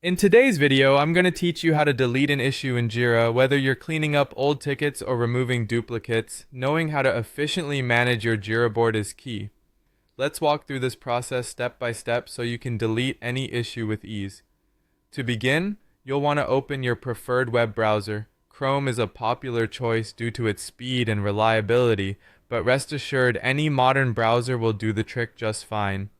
In today's video, I'm going to teach you how to delete an issue in Jira, whether you're cleaning up old tickets or removing duplicates. Knowing how to efficiently manage your Jira board is key. Let's walk through this process step by step so you can delete any issue with ease. To begin, you'll want to open your preferred web browser. Chrome is a popular choice due to its speed and reliability, but rest assured any modern browser will do the trick just fine.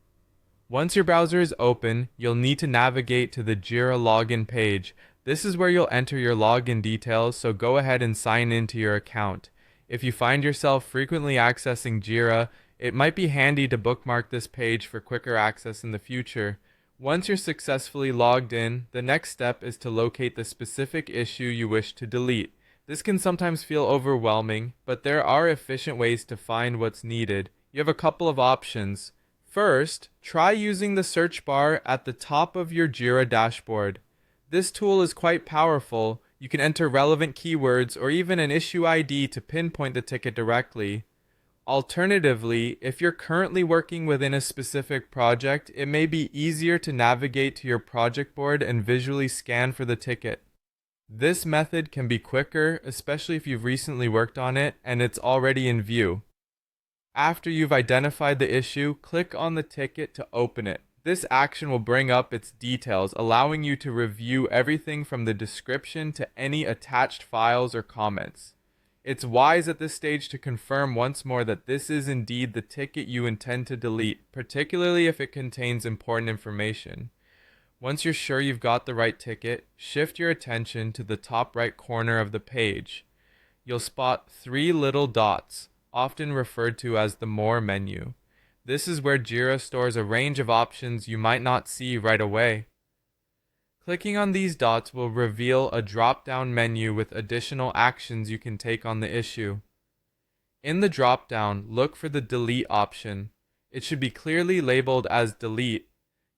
Once your browser is open, you'll need to navigate to the Jira login page. This is where you'll enter your login details, so go ahead and sign into your account. If you find yourself frequently accessing Jira, it might be handy to bookmark this page for quicker access in the future. Once you're successfully logged in, the next step is to locate the specific issue you wish to delete. This can sometimes feel overwhelming, but there are efficient ways to find what's needed. You have a couple of options. First, try using the search bar at the top of your Jira dashboard. This tool is quite powerful. You can enter relevant keywords or even an issue ID to pinpoint the ticket directly. Alternatively, if you're currently working within a specific project, it may be easier to navigate to your project board and visually scan for the ticket. This method can be quicker, especially if you've recently worked on it and it's already in view. After you've identified the issue, click on the ticket to open it. This action will bring up its details, allowing you to review everything from the description to any attached files or comments. It's wise at this stage to confirm once more that this is indeed the ticket you intend to delete, particularly if it contains important information. Once you're sure you've got the right ticket, shift your attention to the top right corner of the page. You'll spot three little dots, often referred to as the More menu. This is where Jira stores a range of options you might not see right away. Clicking on these dots will reveal a drop-down menu with additional actions you can take on the issue. In the drop-down, look for the Delete option. It should be clearly labeled as Delete.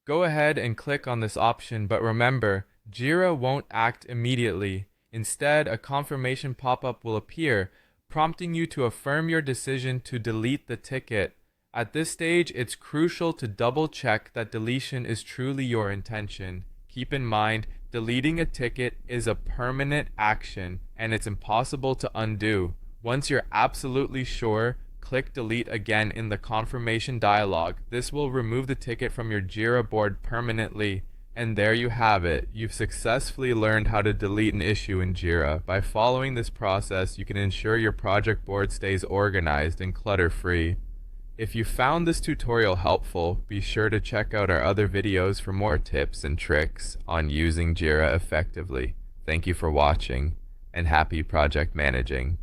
Go ahead and click on this option, but remember, Jira won't act immediately. Instead, a confirmation pop-up will appear, prompting you to affirm your decision to delete the ticket. At this stage, it's crucial to double-check that deletion is truly your intention. Keep in mind, deleting a ticket is a permanent action, and it's impossible to undo. Once you're absolutely sure, click Delete again in the confirmation dialog. This will remove the ticket from your Jira board permanently. And there you have it. You've successfully learned how to delete an issue in Jira. By following this process, you can ensure your project board stays organized and clutter-free. If you found this tutorial helpful, be sure to check out our other videos for more tips and tricks on using Jira effectively. Thank you for watching, and happy project managing.